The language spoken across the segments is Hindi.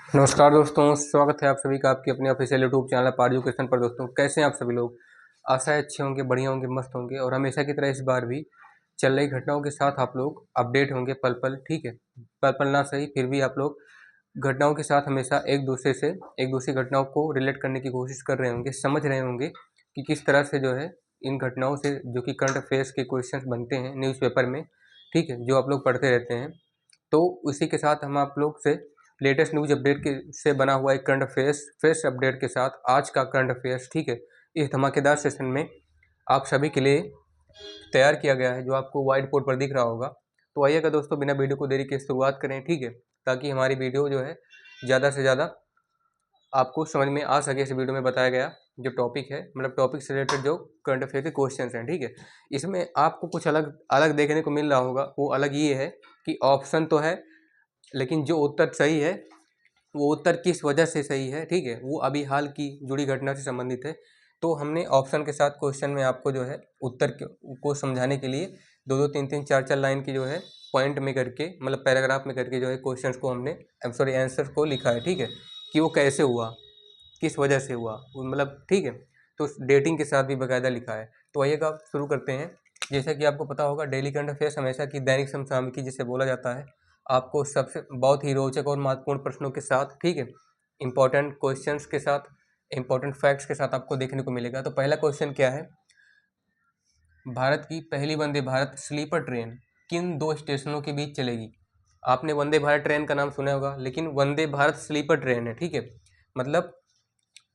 नमस्कार दोस्तों, स्वागत है आप सभी का आपके अपने ऑफिशियल यूट्यूब चैनल पार एजुकेशन पर। दोस्तों कैसे हैं आप सभी लोग। आशा है अच्छे होंगे, बढ़िया होंगे, मस्त होंगे और हमेशा की तरह इस बार भी चल रही घटनाओं के साथ आप लोग अपडेट होंगे पल पल। ठीक है, पल पल ना सही फिर भी आप लोग घटनाओं के साथ हमेशा एक दूसरी घटनाओं को रिलेट करने की कोशिश कर रहे होंगे, समझ रहे होंगे कि किस तरह से जो है इन घटनाओं से जो कि करंट अफेयर्स के क्वेश्चन बनते हैं न्यूज़पेपर में। ठीक है, जो आप लोग पढ़ते रहते हैं। तो उसी के साथ हम आप लोग से लेटेस्ट न्यूज अपडेट के से बना हुआ एक करंट अफेयर्स फ्रेश अपडेट के साथ आज का करंट अफेयर्स, ठीक है, इस धमाकेदार सेशन में आप सभी के लिए तैयार किया गया है, जो आपको व्हाइट बोर्ड पर दिख रहा होगा। तो आइएगा दोस्तों, बिना वीडियो को देरी के शुरुआत करें। ठीक है, ताकि हमारी वीडियो जो है ज़्यादा से ज़्यादा आपको समझ में आ सके। इस वीडियो में बताया गया जो टॉपिक है, मतलब टॉपिक से रिलेटेड जो करंट अफेयर के क्वेश्चन हैं। ठीक है, इसमें आपको कुछ अलग अलग देखने को मिल रहा होगा। वो अलग ये है कि ऑप्शन तो है, लेकिन जो उत्तर सही है वो उत्तर किस वजह से सही है, ठीक है, वो अभी हाल की जुड़ी घटना से संबंधित है। तो हमने ऑप्शन के साथ क्वेश्चन में आपको जो है उत्तर को समझाने के लिए दो दो तीन तीन चार चार लाइन की जो है पॉइंट में करके, मतलब पैराग्राफ में करके जो है क्वेश्चंस को हमने आंसर को लिखा है। ठीक है, कि वो कैसे हुआ, किस वजह से हुआ, मतलब ठीक है, तो डेटिंग के साथ भी बाकायदा लिखा है। तो आइएगा आप शुरू करते हैं। जैसा कि आपको पता होगा, डेली करंट अफेयर्स हमेशा की दैनिक समसामयिकी जिसे बोला जाता है, आपको सबसे बहुत ही रोचक और महत्वपूर्ण प्रश्नों के साथ, ठीक है, इंपॉर्टेंट क्वेश्चंस के साथ, इंपॉर्टेंट फैक्ट्स के साथ आपको देखने को मिलेगा। तो पहला क्वेश्चन क्या है, भारत की पहली वंदे भारत स्लीपर ट्रेन किन दो स्टेशनों के बीच चलेगी। आपने वंदे भारत ट्रेन का नाम सुना होगा, लेकिन वंदे भारत स्लीपर ट्रेन है। ठीक है, मतलब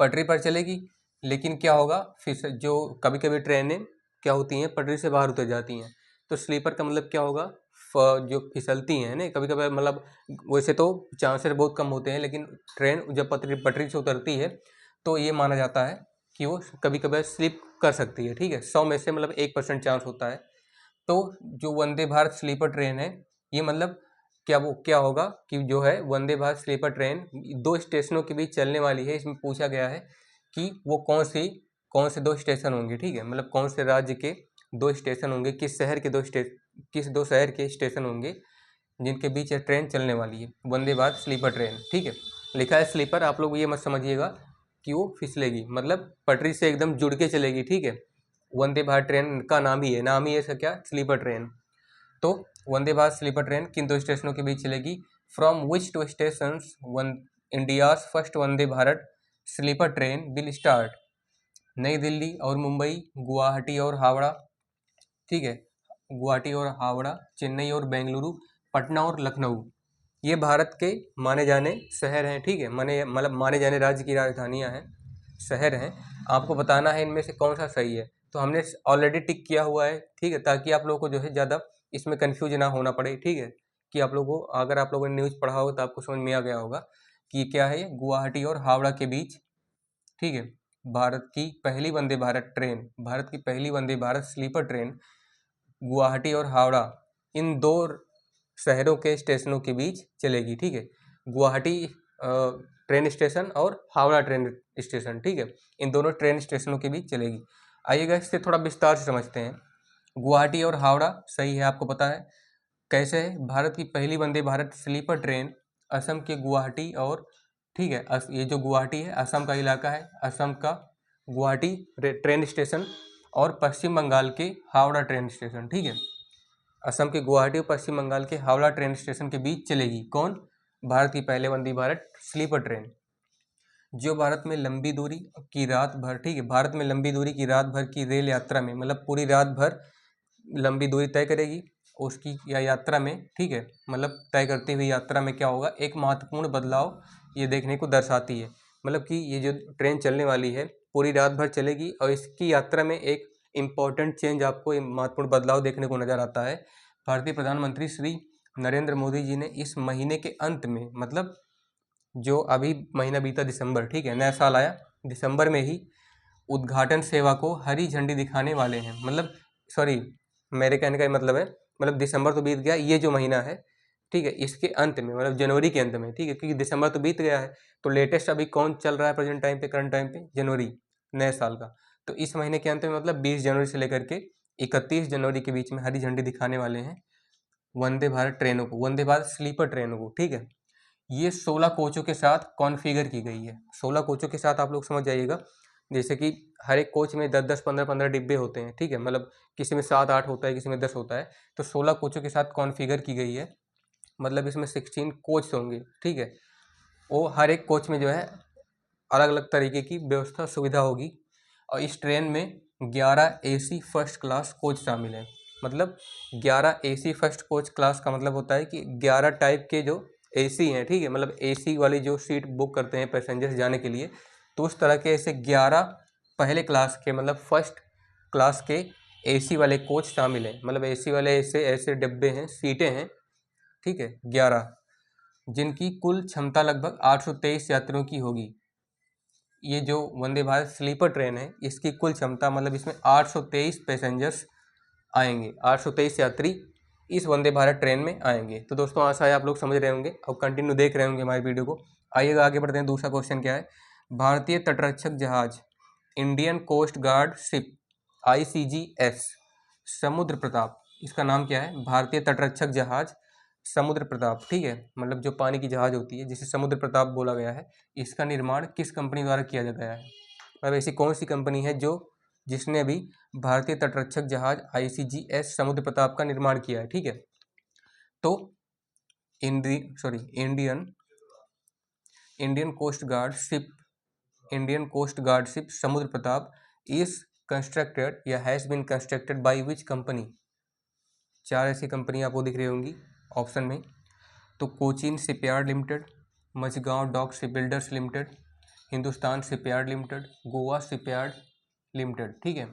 पटरी पर चलेगी, लेकिन क्या होगा, फिर जो कभी कभी ट्रेनें क्या होती हैं, पटरी से बाहर उतर जाती हैं। तो स्लीपर का मतलब क्या होगा, जो फिसलती हैं ना कभी कभी, मतलब वैसे तो चांसेस बहुत कम होते हैं, लेकिन ट्रेन जब पटरी पटरी से उतरती है तो ये माना जाता है कि वो कभी कभी स्लिप कर सकती है। ठीक है, 100 में से मतलब 1% चांस होता है। तो जो वंदे भारत स्लीपर ट्रेन है, ये मतलब क्या होगा कि जो है वंदे भारत स्लीपर ट्रेन दो स्टेशनों के बीच चलने वाली है। इसमें पूछा गया है कि वो कौन से दो स्टेशन होंगे। ठीक है, मतलब कौन से राज्य के दो स्टेशन होंगे, किस दो शहर के स्टेशन होंगे जिनके बीच ये ट्रेन चलने वाली है, वंदे भारत स्लीपर ट्रेन। ठीक है, लिखा है स्लीपर, आप लोग ये मत समझिएगा कि वो फिसलेगी, मतलब पटरी से एकदम जुड़ के चलेगी। ठीक है, वंदे भारत ट्रेन का नाम ही है क्या, स्लीपर ट्रेन। तो वंदे भारत स्लीपर ट्रेन किन दो स्टेशनों के बीच चलेगी, from which two station one India's first Vande Bharat sleeper train will start. Nai Delhi और मुंबई, गुवाहाटी और हावड़ा, ठीक है, गुवाहाटी और हावड़ा, चेन्नई और बेंगलुरु, पटना और लखनऊ। ये भारत के माने जाने शहर हैं। ठीक है, माने जाने राज्य की राजधानियां हैं, शहर हैं। आपको बताना है इनमें से कौन सा सही है। तो हमने ऑलरेडी टिक किया हुआ है। ठीक है, ताकि आप लोगों को जो है ज़्यादा इसमें कंफ्यूज ना होना पड़े। ठीक है, कि आप लोगों को, अगर आप लोगों ने न्यूज़ पढ़ा हो तो आपको समझ में आ गया होगा कि क्या है, ये गुवाहाटी और हावड़ा के बीच। ठीक है, भारत की पहली वंदे भारत स्लीपर ट्रेन गुवाहाटी और हावड़ा, इन दो शहरों के स्टेशनों के बीच चलेगी। ठीक है, गुवाहाटी ट्रेन स्टेशन और हावड़ा ट्रेन स्टेशन, ठीक है, इन दोनों ट्रेन स्टेशनों के बीच चलेगी। आइएगा इससे थोड़ा विस्तार से समझते हैं। गुवाहाटी और हावड़ा सही है, आपको पता है कैसे है। भारत की पहली वंदे भारत स्लीपर ट्रेन असम के गुवाहाटी और, ठीक है, ये जो गुवाहाटी है असम का इलाका है, असम का गुवाहाटी ट्रेन स्टेशन और पश्चिम बंगाल के हावड़ा ट्रेन स्टेशन। ठीक है, असम के गुवाहाटी और पश्चिम बंगाल के हावड़ा ट्रेन स्टेशन के बीच चलेगी कौन, भारत की पहले वंदे भारत स्लीपर ट्रेन, जो भारत में लंबी दूरी की रात भर, ठीक है, भारत में लंबी दूरी की रात भर की रेल यात्रा में, मतलब पूरी रात भर लंबी दूरी तय करेगी उसकी या यात्रा में। ठीक है, मतलब तय करती हुई यात्रा में क्या होगा, एक महत्वपूर्ण बदलाव ये देखने को दर्शाती है। मतलब कि ये जो ट्रेन चलने वाली है पूरी रात भर चलेगी और इसकी यात्रा में एक इम्पॉर्टेंट चेंज, आपको महत्वपूर्ण बदलाव देखने को नजर आता है। भारतीय प्रधानमंत्री श्री नरेंद्र मोदी जी ने इस महीने के अंत में, मतलब जो अभी महीना बीता दिसंबर, ठीक है, नया साल आया, दिसंबर में ही उद्घाटन सेवा को हरी झंडी दिखाने वाले हैं। मतलब सॉरी, मेरे कहने का ये मतलब है, मतलब दिसंबर तो बीत गया, ये जो महीना है, ठीक है, इसके अंत में, मतलब जनवरी के अंत में, ठीक है, क्योंकि दिसंबर तो बीत गया है। तो लेटेस्ट अभी कौन चल रहा है प्रेजेंट टाइम पे, करंट टाइम पे, जनवरी, नए साल का। तो इस महीने के अंत में, मतलब 20 जनवरी से लेकर के 31 जनवरी के बीच में हरी झंडी दिखाने वाले हैं वंदे भारत ट्रेनों को, वंदे भारत स्लीपर ट्रेनों को। ठीक है, ये 16 कोचों के साथ कॉन्फ़िगर की गई है। 16 कोचों के साथ आप लोग समझ जाइएगा, जैसे कि हर एक कोच में 10-10, 15-15 डिब्बे होते हैं, ठीक है, मतलब किसी में 7-8 होता है, किसी में 10 होता है, तो 16 कोचों के साथ कॉन्फ़िगर की गई है, मतलब इसमें 16 कोच होंगे, ठीक है। वो हर एक कोच में जो है अलग अलग तरीके की व्यवस्था सुविधा होगी, और इस ट्रेन में 11 एसी फर्स्ट क्लास कोच शामिल हैं। मतलब 11 एसी फर्स्ट कोच क्लास का मतलब होता है कि 11 टाइप के जो एसी हैं, ठीक है, मतलब एसी वाली जो सीट बुक करते हैं पैसेंजर्स जाने के लिए, तो उस तरह के ऐसे 11 पहले क्लास के, मतलब फर्स्ट क्लास के एसी वाले कोच शामिल हैं। मतलब एसी वाले ऐसे ऐसे डिब्बे हैं, सीटें हैं, ठीक है, 11, जिनकी कुल क्षमता लगभग 823 यात्रियों की होगी। ये जो वंदे भारत स्लीपर ट्रेन है, इसकी कुल क्षमता, मतलब इसमें 823 पैसेंजर्स आएंगे, 823 यात्री इस वंदे भारत ट्रेन में आएंगे। तो दोस्तों आशा है आप लोग समझ रहे होंगे और कंटिन्यू देख रहे होंगे हमारी वीडियो को। आइएगा आगे बढ़ते हैं। दूसरा क्वेश्चन क्या है? भारतीय तटरक्षक जहाज Indian coast guard ship ICGS Samudra Pratap, इसका नाम क्या है? भारतीय तटरक्षक जहाज समुद्र प्रताप, ठीक है, मतलब जो पानी की जहाज होती है जिसे समुद्र प्रताप बोला गया है, इसका निर्माण किस कंपनी द्वारा किया गया है? मतलब ऐसी कौन सी कंपनी है जो जिसने अभी भारतीय तटरक्षक जहाज ICGS समुद्र प्रताप का निर्माण किया है, ठीक है। तो Indian Indian coast guard ship Indian coast guard ship Samudra Pratap is constructed या has been constructed by which company? 4 ऐसी कंपनी आपको दिख रही होंगी ऑप्शन में। तो Cochin shipyard limited, Mazagon dock ship builders limited, Hindustan shipyard limited, Goa shipyard limited, ठीक है।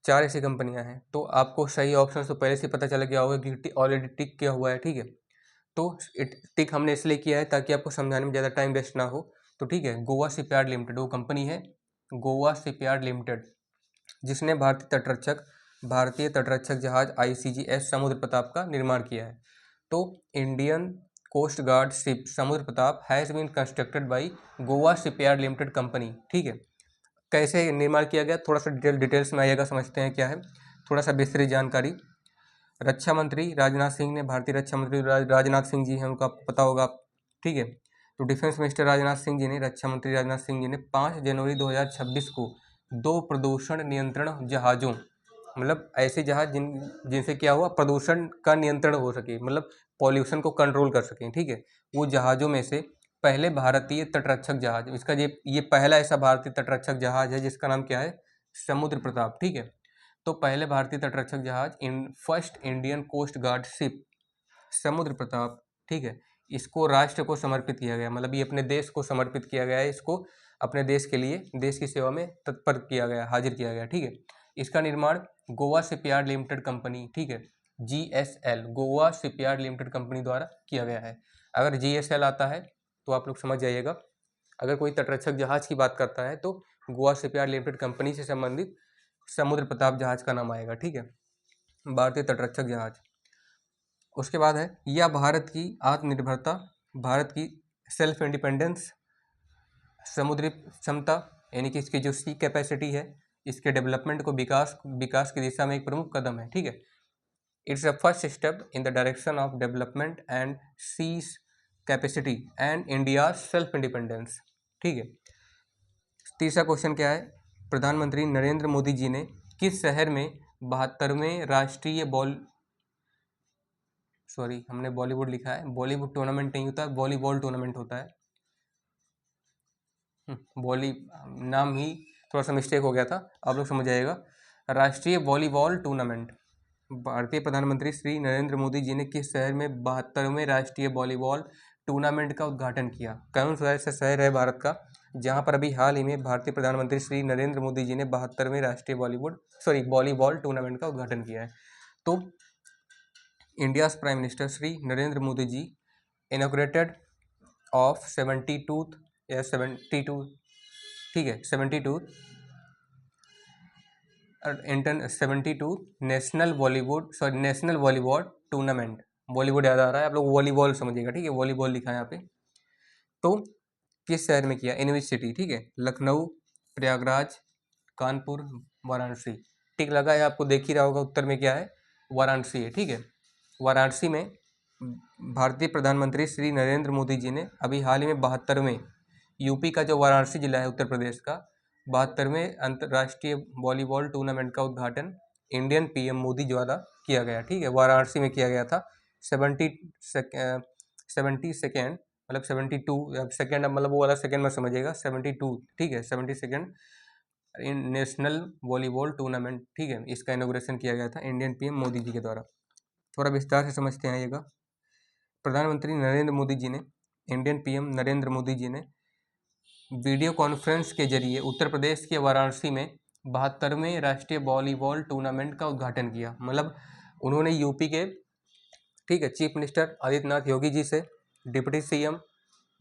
4 ऐसी कंपनियां हैं। तो आपको सही ऑप्शन तो पहले से पता चला गया होगा कि ऑलरेडी टिक किया हुआ है, ठीक है। तो टिक हमने इसलिए किया है ताकि आपको समझाने में ज़्यादा टाइम वेस्ट ना हो। तो ठीक है, गोवा शिपयार्ड लिमिटेड वो कंपनी है, गोवा शिपयार्ड लिमिटेड, जिसने भारतीय तटरक्षक जहाज ICGS समुद्र प्रताप का निर्माण किया है। तो Indian coast guard ship Samudra Pratap has been constructed by Goa shipyard limited company, ठीक है। कैसे निर्माण किया गया, थोड़ा सा डिटेल्स में आइएगा, समझते हैं क्या है, थोड़ा सा विस्तृत जानकारी। रक्षा मंत्री राजनाथ सिंह ने, भारतीय रक्षा मंत्री राजनाथ सिंह जी हैं, उनको आपको पता होगा, ठीक है। तो डिफेंस मिनिस्टर राजनाथ सिंह जी ने, रक्षा मंत्री राजनाथ सिंह जी ने 5 जनवरी 2026 को 2 प्रदूषण नियंत्रण जहाज़ों, मतलब ऐसे जहाज जिनसे क्या हुआ, प्रदूषण का नियंत्रण हो सके, मतलब पॉल्यूशन को कंट्रोल कर सकें, ठीक है, वो जहाज़ों में से पहले भारतीय तटरक्षक जहाज, इसका ये पहला ऐसा भारतीय तटरक्षक जहाज है जिसका नाम क्या है? समुद्र प्रताप, ठीक है। तो पहले भारतीय तटरक्षक जहाज first Indian coast guard ship Samudra Pratap, ठीक है, इसको राष्ट्र को समर्पित किया गया, मतलब ये अपने देश को समर्पित किया गया है, इसको अपने देश के लिए, देश की सेवा में तत्पर किया गया, हाजिर किया गया, ठीक है। इसका निर्माण गोवा शिपयार्ड लिमिटेड कंपनी, ठीक है, GSL Goa shipyard limited company द्वारा किया गया है। अगर GSL आता है तो आप लोग समझ जाइएगा, अगर कोई तटरक्षक जहाज की बात करता है तो गोवा शिपयार्ड लिमिटेड कंपनी से संबंधित समुद्र प्रताप जहाज का नाम आएगा, ठीक है, भारतीय तटरक्षक जहाज। उसके बाद है, यह भारत की आत्मनिर्भरता, भारत की सेल्फ इंडिपेंडेंस, समुद्री क्षमता, यानी कि इसकी जो सी कैपेसिटी है, इसके डेवलपमेंट को विकास की दिशा में एक प्रमुख कदम है, ठीक है। It's a first step in the direction of development and sees capacity and India self independence, ठीक है। तीसरा क्वेश्चन क्या है? प्रधानमंत्री नरेंद्र मोदी जी ने किस शहर में 72वें राष्ट्रीय हमने बॉलीवुड लिखा है, बॉलीवुड टूर्नामेंट नहीं होता, वॉलीबॉल टूर्नामेंट होता है। बॉली नाम ही थोड़ा सा मिस्टेक हो गया था, आप लोग समझ जाइएगा। राष्ट्रीय वॉलीबॉल टूर्नामेंट, भारतीय प्रधानमंत्री श्री नरेंद्र मोदी जी ने किस शहर में 72वें राष्ट्रीय वॉलीबॉल टूर्नामेंट का उद्घाटन किया? कौन सा ऐसा शहर है भारत का जहां पर अभी हाल ही में भारतीय प्रधानमंत्री श्री नरेंद्र मोदी जी ने 72वें राष्ट्रीय वॉलीबॉल टूर्नामेंट का उद्घाटन किया है? तो India's prime minister Shri Narendra Modi ji inaugurated of 72, ठीक है, 72 नेशनल वॉलीबॉल टूर्नामेंट, बॉलीवुड याद आ रहा है, आप लोग वॉलीबॉल समझिएगा, ठीक है, वॉलीबॉल लिखा है यहाँ पे। तो किस शहर में किया? इन विच सिटी, ठीक है, लखनऊ, प्रयागराज, कानपुर, वाराणसी, टिक लगा है आपको, देख ही रहा होगा, उत्तर में क्या है? वाराणसी है, ठीक है। वाराणसी में भारतीय प्रधानमंत्री श्री नरेंद्र मोदी जी ने अभी हाल ही में 72वें यूपी का जो वाराणसी जिला है उत्तर प्रदेश का 72वें अंतर्राष्ट्रीय वॉलीबॉल टूर्नामेंट का उद्घाटन इंडियन पीएम मोदी द्वारा किया गया। ठीक है, वाराणसी में किया गया था। 72 मतलब 72 सेकेंड, मतलब वो वाला सेकेंड में समझिएगा 72। ठीक है, 72 नेशनल वॉलीबॉल टूर्नामेंट। ठीक है, इसका इनॉग्रेशन किया गया था इंडियन पीएम मोदी जी के द्वारा। थोड़ा विस्तार से समझते हैं। आइएगा, प्रधानमंत्री नरेंद्र मोदी जी ने, इंडियन पीएम नरेंद्र मोदी जी ने वीडियो कॉन्फ्रेंस के जरिए उत्तर प्रदेश के वाराणसी में 72वें राष्ट्रीय वॉलीबॉल टूर्नामेंट का उद्घाटन किया। मतलब उन्होंने यूपी के, ठीक है, चीफ मिनिस्टर आदित्यनाथ योगी जी से, डिप्टी सीएम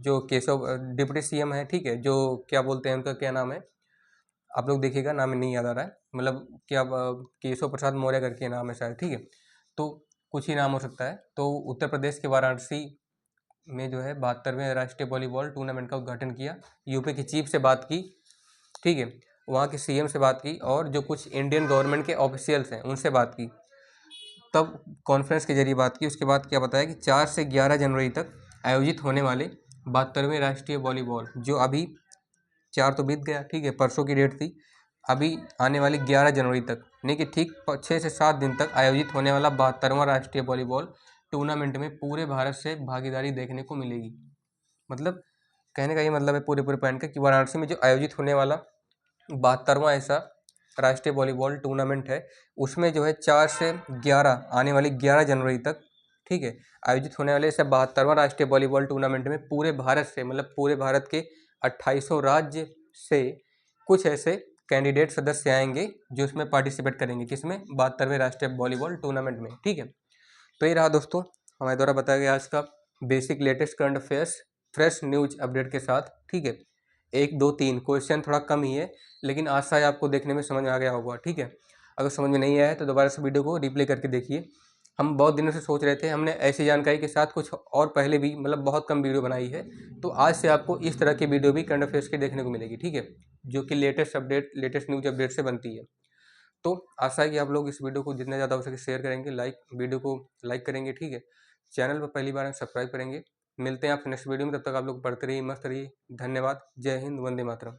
जो केशव डिप्टी सीएम है, ठीक है, जो क्या बोलते हैं उनका क्या नाम है, आप लोग देखिएगा, नाम नहीं याद आ रहा है, मतलब क्या केशव प्रसाद मौर्य करके नाम है शायद। ठीक है, तो कुछ ही नाम हो सकता है। तो उत्तर प्रदेश के वाराणसी में जो है 72वें राष्ट्रीय वॉलीबॉल टूर्नामेंट का उद्घाटन किया। यूपी की चीफ से बात की, ठीक है, वहाँ के सीएम से बात की, और जो कुछ इंडियन गवर्नमेंट के ऑफिशियल्स हैं उनसे बात की, तब कॉन्फ्रेंस के जरिए बात की। उसके बाद क्या बताया कि 4 से 11 जनवरी तक आयोजित होने वाले 72वें राष्ट्रीय वॉलीबॉल, जो अभी 4 तो बीत गया, ठीक है, परसों की डेट थी, अभी आने वाली 11 जनवरी तक, यानी कि ठीक 6 से 7 दिन तक आयोजित होने वाला 72वां राष्ट्रीय वॉलीबॉल टूर्नामेंट में पूरे भारत से भागीदारी देखने को मिलेगी। मतलब कहने का ये मतलब है पूरे पॉइंट का कि वाराणसी में जो आयोजित होने वाला 72वां ऐसा राष्ट्रीय वॉलीबॉल टूर्नामेंट है, उसमें जो है 4 से 11 आने वाली 11 जनवरी तक, ठीक है, आयोजित होने वाले इस 72वां राष्ट्रीय वॉलीबॉल टूर्नामेंट में पूरे भारत से, मतलब पूरे भारत के 2800 राज्य से कुछ ऐसे कैंडिडेट सदस्य आएंगे जो इसमें पार्टिसिपेट करेंगे। किसमें? 72वें राष्ट्रीय वॉलीबॉल टूर्नामेंट में। ठीक है, तो ये रहा दोस्तों हमारे द्वारा बताया गया आज का basic latest current affairs fresh news update के साथ। ठीक है, 1 2 3 क्वेश्चन थोड़ा कम ही है, लेकिन आशा है आपको देखने में समझ आ गया होगा। ठीक है, अगर समझ में नहीं आया है तो दोबारा से वीडियो को रिप्ले करके देखिए। हम बहुत दिनों से सोच रहे थे, हमने ऐसी जानकारी के साथ कुछ और पहले भी, मतलब बहुत कम वीडियो बनाई है, तो आज से आपको इस तरह की वीडियो भी करंट अफेयर्स की देखने को मिलेगी। ठीक है, जो कि लेटेस्ट न्यूज अपडेट से बनती है। तो आशा है कि आप लोग इस वीडियो को जितना ज़्यादा हो सके शेयर करेंगे, वीडियो को लाइक करेंगे। ठीक है, चैनल पर पहली बार सब्सक्राइब करेंगे। मिलते हैं आपसे नेक्स्ट वीडियो में, तब तक आप लोग पढ़ते रहिए, मस्त रहिए। धन्यवाद। जय हिंद, वंदे मातरम।